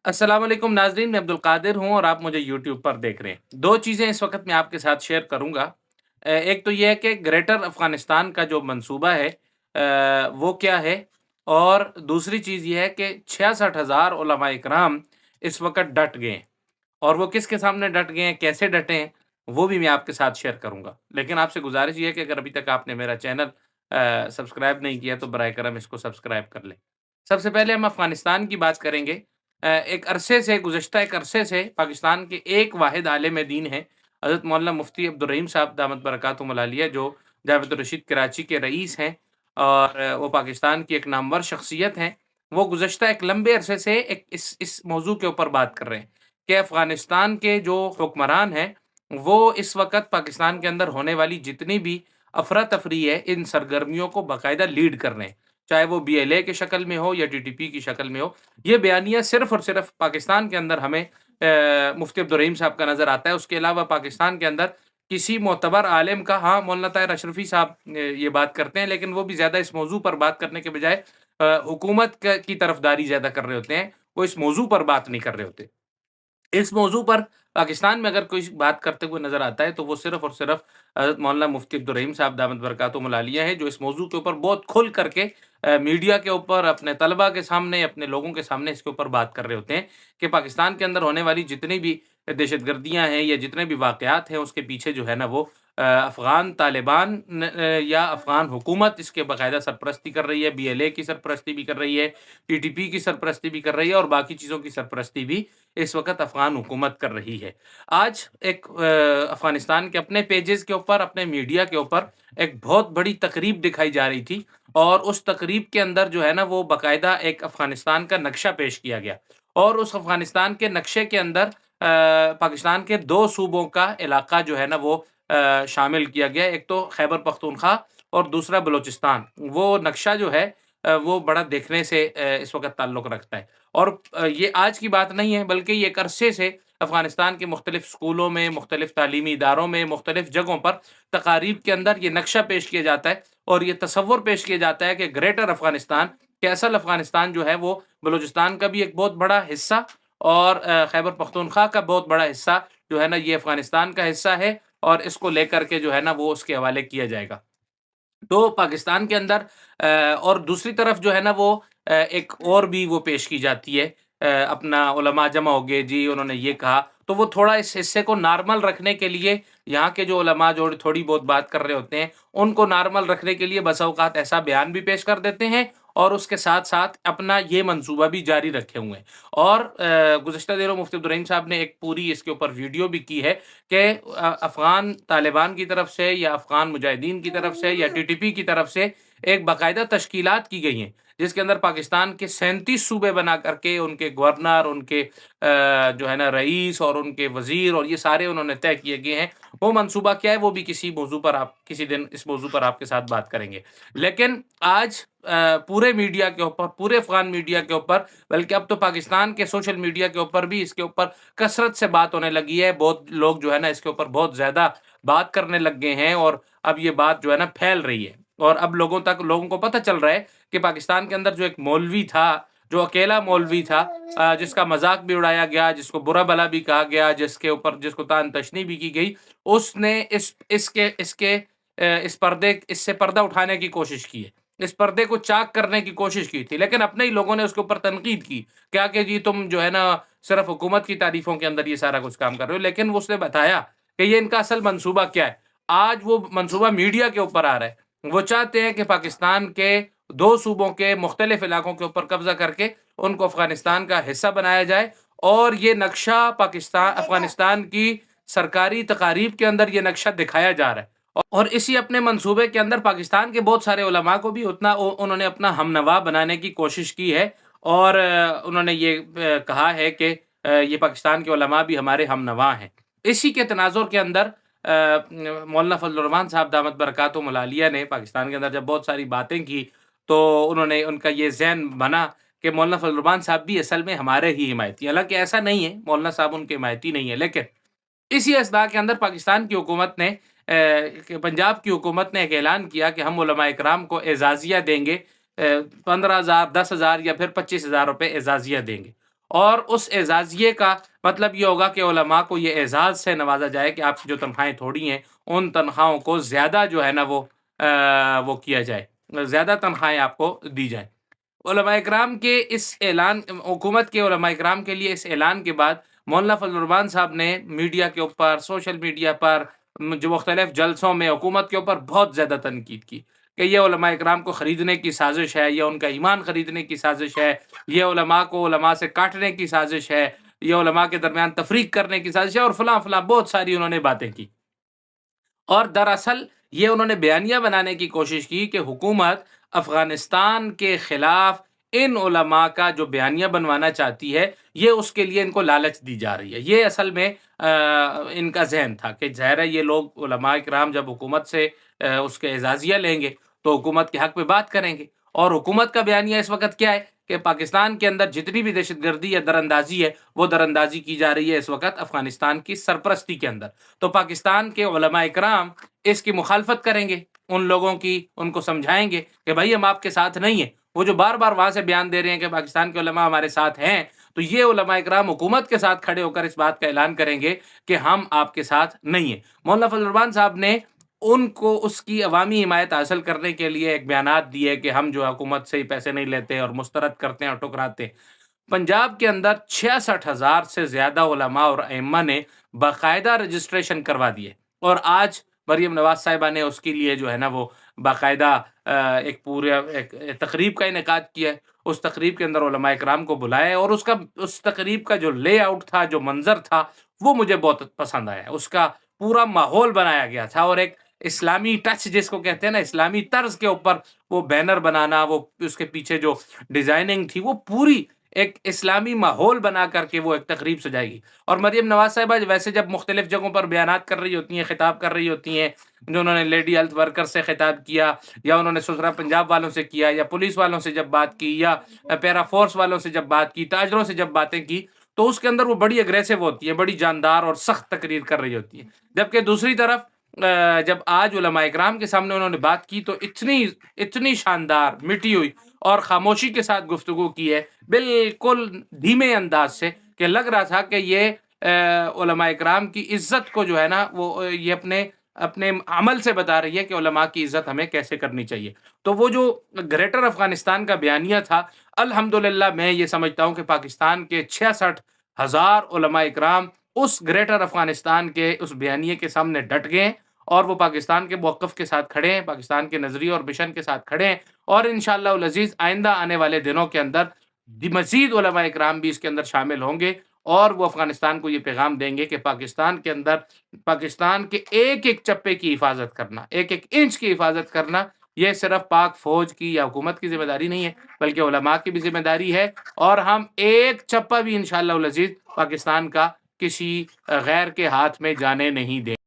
अस्सलाम वालेकुम नाज़रीन, मैं अब्दुल कादिर हूँ और आप मुझे यूट्यूब पर देख रहे हैं। 2 चीज़ें इस वक़्त मैं आपके साथ शेयर करूँगा। एक तो ये है कि ग्रेटर अफ़गानिस्तान का जो मंसूबा है वो क्या है? और दूसरी चीज़ ये है कि 66,000 उलमा इकराम इस वक़्त डट गए हैं और वो किसके सामने डट गए हैं, कैसे डटे हैं, वो भी मैं आपके साथ शेयर करूँगा। लेकिन आपसे गुज़ारिश ये है कि अगर अभी तक आपने मेरा चैनल सब्सक्राइब नहीं किया तो बराए करम इसको सब्सक्राइब कर लें। सबसे पहले हम अफ़गानिस्तान की बात करेंगे। एक अरसे से गुज़श्ता एक अरसे से पाकिस्तान के एक वाहिद आलिम दीन हैं, हज़रत मौलाना मुफ्ती अब्दुल रहीम साहब दामत बरकातुहुल आलिया, जो जामिअतुर रशीद कराची के रईस हैं और वो पाकिस्तान की एक नामवर शख्सियत हैं। वो गुज़श्ता एक लंबे अरसे से एक इस मौज़ू के ऊपर बात कर रहे हैं कि अफ़गानिस्तान के जो हुक्मरान हैं, वो इस वक़्त पाकिस्तान के अंदर होने वाली जितनी भी अफ़रा-तफ़री है, इन सरगर्मियों को बाकायदा लीड कर रहे हैं। चाहे वो बीएलए की शक्ल में हो या टीटीपी की शक्ल में हो। ये बयानिया सिर्फ़ और सिर्फ़ पाकिस्तान के अंदर हमें मुफ्ती अब्दुल रहीम साहब का नज़र आता है। उसके अलावा पाकिस्तान के अंदर किसी मोतबर आलिम का, हाँ, मौलाना ताहिर अशरफ़ी साहब ये बात करते हैं, लेकिन वो भी ज़्यादा इस मौज़ू पर बात करने के बजाय हुकूमत क की तरफ़दारी ज़्यादा कर रहे होते हैं। वो इस मौज़ू पर बात नहीं कर रहे होते। इस मौज़ू पर पाकिस्तान में अगर कोई बात करते हुए नज़र आता है, तो वो सिर्फ़ और सिर्फ़ हज़रत मौलाना मुफ्ती अब्दुल रहीम साहब दामत बरकातुहुल आलिया हैं, जो इस मौज़ू के ऊपर बहुत खुल करके मीडिया के ऊपर, अपने तलबा के सामने, अपने लोगों के सामने इसके ऊपर बात कर रहे होते हैं कि पाकिस्तान के अंदर होने वाली जितनी भी दहशतगर्दियाँ हैं या जितने भी वाक़यात हैं, उसके पीछे जो है ना वो अफ़गान तालिबान या अफ़गान हुकूमत इसके बाकायदा सरपरस्ती कर रही है, बीएलए की सरपरस्ती भी कर रही है, टीटीपी की सरपरस्ती भी कर रही है और बाकी चीज़ों की सरपरस्ती भी इस वक़्त अफ़गान हुकूमत कर रही है। आज एक अफ़गानिस्तान के अपने पेजेज़ के ऊपर, अपने मीडिया के ऊपर एक बहुत बड़ी तकरीब दिखाई जा रही थी और उस तकरीब के अंदर जो है ना वो बाकायदा एक अफ़गानिस्तान का नक्शा पेश किया गया और उस अफ़गानिस्तान के नक्शे के अंदर पाकिस्तान के 2 सूबों का इलाका जो है ना वो शामिल किया गया। एक तो खैबर पख्तूनख्वा और दूसरा बलूचिस्तान। वो नक्शा जो है वो बड़ा देखने से इस वक़्त ताल्लुक़ रखता है और ये आज की बात नहीं है, बल्कि ये एक अरसे से अफ़गानिस्तान के मुख्तलिफ़ स्कूलों में, मुख्तलिफ़ तालीमी इदारों में, मुख्तलिफ़ जगहों पर तकारीब के अंदर ये नक्शा पेश किया जाता है और ये तसव्वुर पेश किया जाता है कि ग्रेटर अफ़गानिस्तान, कि असल अफ़गानिस्तान जो है वो बलूचिस्तान का भी एक बहुत बड़ा हिस्सा और खैबर पख्तूनख्वा का बहुत बड़ा हिस्सा जो है ना ये अफ़गानिस्तान का हिस्सा है और इसको लेकर के जो है ना वो उसके हवाले किया जाएगा। तो पाकिस्तान के अंदर और दूसरी तरफ जो है ना वो एक और भी वो पेश की जाती है, अपना उलमा जमा हो गए जी, उन्होंने ये कहा, तो वो थोड़ा इस हिस्से को नॉर्मल रखने के लिए यहाँ के जो उलमा जो थोड़ी बहुत बात कर रहे होते हैं, उनको नॉर्मल रखने के लिए बसा औकात ऐसा बयान भी पेश कर देते हैं और उसके साथ-साथ अपना ये मंसूबा भी जारी रखे हुए हैं। और गुज़श्ता दिनों मुफ्ती अब्दुल रहीम साहब ने एक पूरी इसके ऊपर वीडियो भी की है कि अफ़गान तालिबान की तरफ से या अफ़गान मुजाहिदीन की तरफ से या टीटीपी की तरफ से एक बाकायदा तश्कीलात की गई हैं, जिसके अंदर पाकिस्तान के 37 सूबे बना करके उनके गवर्नर, उनके जो है ना रईस और उनके वज़ीर और ये सारे उन्होंने तय किए गए हैं। वो मंसूबा क्या है, वो भी किसी मौज़ू पर आप किसी दिन इस मौज़ू पर आपके साथ बात करेंगे। लेकिन आज पूरे मीडिया के ऊपर, पूरे अफ़गान मीडिया के ऊपर, बल्कि अब तो पाकिस्तान के सोशल मीडिया के ऊपर भी इसके ऊपर कसरत से बात होने लगी है। बहुत लोग जो है ना इसके ऊपर बहुत ज़्यादा बात करने लग गए हैं और अब ये बात जो है ना फैल रही है और अब लोगों को पता चल रहा है कि पाकिस्तान के अंदर जो एक मौलवी था, जो अकेला मौलवी था, जिसका मज़ाक भी उड़ाया गया, जिसको बुरा भला भी कहा गया, जिसको तान-तशनी भी की गई, उसने इससे पर्दा उठाने की कोशिश की है। इस पर्दे को चाक करने की कोशिश की थी, लेकिन अपने ही लोगों ने उसके ऊपर तनकीद की। क्या कि जी तुम जो है ना सिर्फ़ हुकूमत की तारीफ़ों के अंदर ये सारा कुछ काम कर रहे हो, लेकिन वो उसने बताया कि ये इनका असल मंसूबा क्या है। आज वो मंसूबा मीडिया के ऊपर आ रहा है। वो चाहते हैं कि पाकिस्तान के 2 सूबों के मुख्तलिफ़ इलाकों के ऊपर कब्ज़ा करके उनको अफ़गानिस्तान का हिस्सा बनाया जाए और ये नक्शा अफ़गानिस्तान की सरकारी तकारीब के अंदर ये नक्शा दिखाया जा रहा है। और इसी अपने मंसूबे के अंदर पाकिस्तान के बहुत सारे उलमा को भी उन्होंने अपना हमनवा बनाने की कोशिश की है और उन्होंने ये कहा है कि ये पाकिस्तान के उलमा भी हमारे हमनवा हैं। इसी के तनाज़ुर के अंदर मौलाना फज़लुर रहमान साहब दामत बरकातुहुल आलिया ने पाकिस्तान के अंदर जब बहुत सारी बातें की, तो उनका ये ज़हन बना कि मौलाना फज़लुर रहमान साहब भी असल में हमारे ही हिमायती हैं। हालाँकि ऐसा नहीं है, मौलाना साहब उनके हिमायती नहीं है, लेकिन इसी अथनाह के अंदर पाकिस्तान की हुकूमत ने पंजाब की हुकूमत ने एक ऐलान किया कि हम उलमा इकराम को एज़ाज़िया देंगे, 15,000, 10,000 या फिर 25,000 रुपए एज़ाज़िया देंगे। اور اس اعزازیے کا مطلب یہ ہوگا کہ علماء کو یہ اعزاز سے نوازا جائے کہ آپ کی جو تنخواہیں تھوڑی ہیں ان تنخواہوں کو زیادہ جو ہے نا وہ کیا جائے، زیادہ تنخواہیں آپ کو دی جائیں۔ علماء اکرام کے اس اعلان، حکومت کے علماء اکرام کے لیے اس اعلان کے بعد مولانا فضل الرحمان صاحب نے میڈیا کے اوپر، سوشل میڈیا پر، جو مختلف جلسوں میں حکومت کے اوپر بہت زیادہ تنقید کی کہ یہ علماء اکرام کو خریدنے کی سازش ہے، یہ ان کا ایمان خریدنے کی سازش ہے، یہ علماء کو علماء سے کاٹنے کی سازش ہے، یہ علماء کے درمیان تفریق کرنے کی سازش ہے، اور فلاں فلاں بہت ساری انہوں نے باتیں کی۔ اور دراصل یہ انہوں نے بیانیہ بنانے کی کوشش کی کہ حکومت افغانستان کے خلاف ان علماء کا جو بیانیہ بنوانا چاہتی ہے، یہ اس کے لیے ان کو لالچ دی جا رہی ہے۔ یہ اصل میں ان کا ذہن تھا کہ ظاہر ہے یہ لوگ علماء کرام جب حکومت سے اس کے اعزازیہ لیں گے تو حکومت کے حق میں بات کریں گے، اور حکومت کا بیانیہ اس وقت کیا ہے کہ پاکستان کے اندر جتنی بھی دہشت گردی یا دراندازی ہے وہ دراندازی کی جا رہی ہے اس وقت افغانستان کی سرپرستی کے اندر۔ تو پاکستان کے علماء اکرام اس کی مخالفت کریں گے، ان لوگوں کی، ان کو سمجھائیں گے کہ بھائی ہم آپ کے ساتھ نہیں ہیں۔ وہ جو بار بار وہاں سے بیان دے رہے ہیں کہ پاکستان کے علماء ہمارے ساتھ ہیں، تو یہ علماء اکرام حکومت کے ساتھ کھڑے ہو کر اس بات کا اعلان کریں گے کہ ہم آپ کے ساتھ نہیں ہیں۔ مولانا فضل الرحمان صاحب نے ان کو اس کی عوامی حمایت حاصل کرنے کے لیے ایک بیانات دیے کہ ہم جو حکومت سے ہی پیسے نہیں لیتے اور مسترد کرتے ہیں اور ٹکراتے ہیں۔ پنجاب کے اندر 66,000 سے زیادہ علماء اور ائمہ نے باقاعدہ رجسٹریشن کروا دیے، اور آج مریم نواز صاحبہ نے اس کے لیے جو ہے نا وہ باقاعدہ ایک پورا ایک تقریب کا انعقاد کیا ہے۔ اس تقریب کے اندر علماء اکرام کو بلایا ہے، اور اس تقریب کا جو لے آؤٹ تھا، جو منظر تھا، وہ مجھے بہت پسند آیا۔ اس کا پورا ماحول بنایا گیا تھا، اور ایک اسلامی ٹچ جس کو کہتے ہیں نا، اسلامی طرز کے اوپر وہ بینر بنانا، وہ اس کے پیچھے جو ڈیزائننگ تھی وہ پوری ایک اسلامی ماحول بنا کر کے وہ ایک تقریب سجائے گی۔ اور مریم نواز صاحبہ ویسے جب مختلف جگہوں پر بیانات کر رہی ہوتی ہیں، خطاب کر رہی ہوتی ہیں، جو انہوں نے لیڈی ہیلتھ ورکر سے خطاب کیا، یا انہوں نے سسرا پنجاب والوں سے کیا، یا پولیس والوں سے جب بات کی، یا پیرا فورس والوں سے جب بات کی، تاجروں سے جب باتیں کی، تو اس کے اندر وہ بڑی اگریسو ہوتی ہے، بڑی جاندار اور سخت تقریر کر رہی ہوتی ہے۔ جبکہ دوسری طرف جب آج علماء اکرام کے سامنے انہوں نے بات کی تو اتنی شاندار، مٹی ہوئی اور خاموشی کے ساتھ گفتگو کی ہے، بالکل دھیمے انداز سے، کہ لگ رہا تھا کہ یہ علماء اکرام کی عزت کو جو ہے نا وہ یہ اپنے عمل سے بتا رہی ہے کہ علماء کی عزت ہمیں کیسے کرنی چاہیے۔ تو وہ جو گریٹر افغانستان کا بیانیہ تھا، الحمدللہ میں یہ سمجھتا ہوں کہ پاکستان کے 66,000 علماء اکرام اس گریٹر افغانستان کے اس بیانیے کے سامنے ڈٹ گئے، اور وہ پاکستان کے موقف کے ساتھ کھڑے ہیں، پاکستان کے نظریے اور مشن کے ساتھ کھڑے ہیں، اور انشاءاللہ العزیز آئندہ آنے والے دنوں کے اندر مزید علماء اکرام بھی اس کے اندر شامل ہوں گے، اور وہ افغانستان کو یہ پیغام دیں گے کہ پاکستان کے اندر پاکستان کے ایک ایک چپے کی حفاظت کرنا، ایک ایک انچ کی حفاظت کرنا، یہ صرف پاک فوج کی یا حکومت کی ذمہ داری نہیں ہے، بلکہ علماء کی بھی ذمہ داری ہے، اور ہم ایک چپا بھی انشاءاللہ العزیز پاکستان کا کسی غیر کے ہاتھ میں جانے نہیں دیں۔